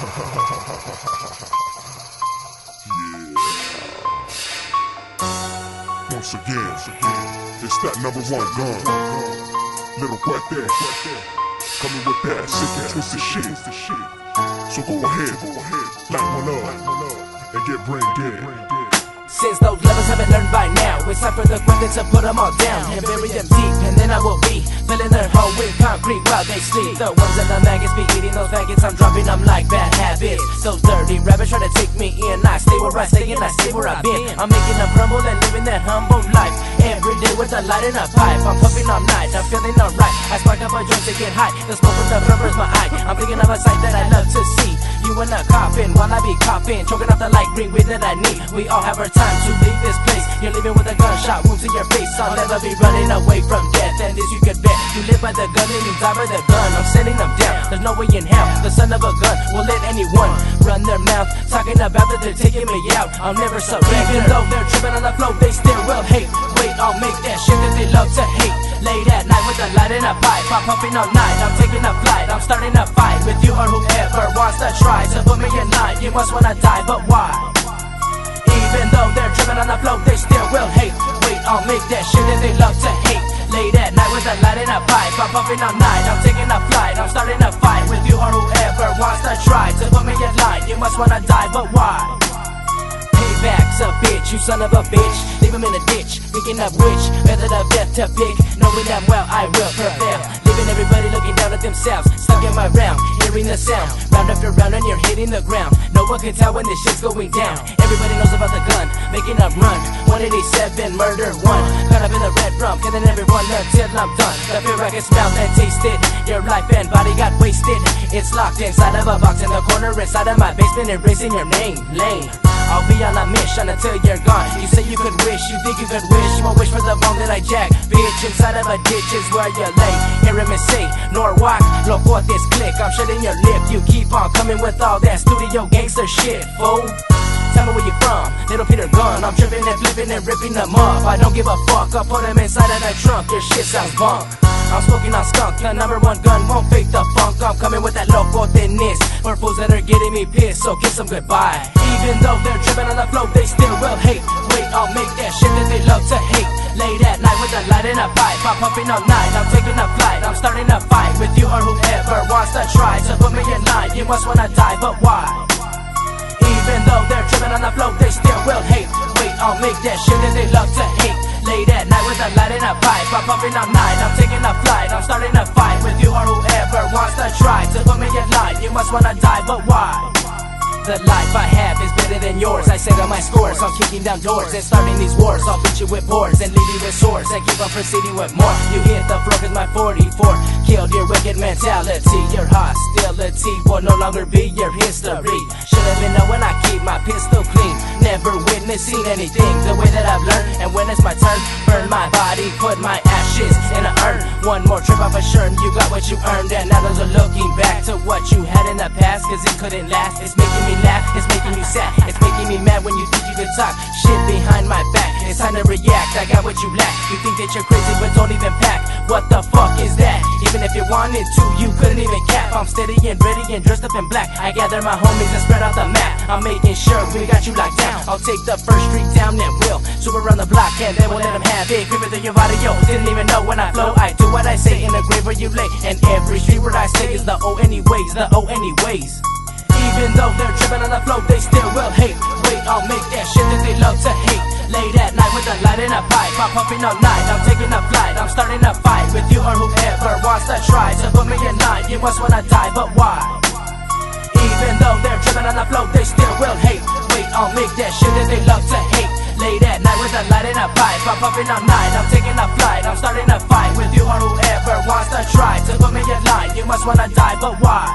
Once again, it's that #1 gun, Little Cuete, coming with that sick and twisted shit. So go ahead, light one up, and get brain dead. Since those levels have been learned by now, it's time for the Cuete to put them all down and bury them deep, and then I will be filling their hole with concrete while they sleep. The ones that the maggots be eating, those faggots, I'm dropping them like bad habits. Those dirty rabbits try to take me in, I stay where I stay and I stay where I've been. I'm making them crumble and living that humble life every day with a light in a pipe. I'm puffing all night, I'm feeling alright. I spark up a joint to get high, the smoke from the rubber's my eye. I'm thinking of a sight that I love to see. You in a coffin while I be coughing, choking off the light green weed that I need. We all have our time to leave this place. You're leaving with a gunshot wound to your face. I'll never be running away from death, and this you could bet. You live by the gun and you die by the gun. I'm sending them down, there's no way in hell the son of a gun will let anyone run their mouth talking about that they're taking me out. I'll never surrender. Even though they're tripping on the floor, they still will hate. Wait, I'll make that shit that they love to hate. Late at night with a light in a pipe, I'm puffing all night, I'm taking a flight. I'm starting a fight with you or whoever wants to try to put me in line. You must wanna die, but why? Even though they're tripping on the floor, they still will hate. Wait, I'll make that shit that they love to hate. Late at night with a light in a pipe, I'm puffing all night, I'm taking a flight. I'm starting a fight with you or whoever wants to try to put me in line. You must wanna die, but why? Payback's a bitch, you son of a bitch. Leave him in a ditch, picking up which method of death to pick, knowing damn well I will prevail. Leaving everybody looking down at themselves, stuck in my round, hearing the sound, round after round and you're hitting the ground. No one can tell when this shit's going down. Everybody knows about the gun, making a run. 187, murder one, caught up in the red rum, killing everyone until I'm done. The fear I can smell and taste it, your life and body got wasted. It's locked inside of a box in the corner inside of my basement, erasing your name, lame. I'll be on a mission until you're gone. You say you could wish, you think you could wish. You won't wish for the bone that I jack. Bitch, inside of a ditch is where you lay. Hear him say, nor walk, loco at this click. I'm shutting your lip, you keep on coming with all that studio gangster shit, fool. Tell me where you from, little Peter Gun. I'm tripping and flipping and ripping them up. I don't give a fuck, I'll put them inside of the trunk. Your shit sounds bunk. I'm smoking on skunk, the #1 gun won't fake the funk. I'm coming with that loco thinness for fools that are getting me pissed, so kiss them goodbye. Even though they're tripping on the floor, they still will hate. Wait, I'll make that shit that they love to hate. Late at night with a light in a pipe, I'm puffing all night, I'm taking a flight. I'm starting a fight with you or whoever wants to try to put me in line. You must wanna die, but why? Even though they're tripping on the floor, they still will hate. Wait, I'll make that shit that they love to hate. Late at night with a light in a pipe, I'm puffing all night, I'm taking a flight. I'm starting a fight with you or whoever wants to try to put me in line. You must wanna die, but why? The life I have is better than yours. I set on my scores, I'm kicking down doors and starting these wars. I'll beat you with boards and leave you with swords and keep on proceeding with more. You hit the floor cause my 44 killed your wicked mentality. Your hostility will no longer be your history. Should've been know when I keep my pistol clean. Never witnessing anything the way that I've learned. And when it's my turn, burn my body, put my ashes in an urn. One more trip off a shirt, you got what you earned. And now those are looking back to what you had in the past, cause it couldn't last. It's making me laugh, it's making me sad, it's making me mad when you think you can talk shit behind my back. It's time to react, I got what you lack. You think that you're crazy but don't even pack. What the fuck is that? Even if you wanted to, you couldn't even cap. I'm steady and ready and dressed up in black. I gather my homies and spread out the map. I'm making sure we got you locked down. I'll take the first street down and we'll swoop around the block and then we'll let them have it. Creeping through your body, yo, didn't even know when I flow. I do what I say in the grave where you lay. And every street where I stay is the O anyways, the O anyways. Even though they're tripping on the floor, they still will hate. Wait, I'll make that shit that they love to hate. Late at night with a light in a pipe, I'm puffing all night, I'm taking a flight. I'm starting a fight with you or whoever wants to try to put me in line. You must wanna die, but why? Even though they're tripping on the floor, they still will hate. Wait, I'll make that shit that they love to hate. Late at night with a light in a pipe, I'm puffing all night, I'm taking a flight. I'm starting a fight with you or whoever wants to try to put me in line. You must wanna die, but why?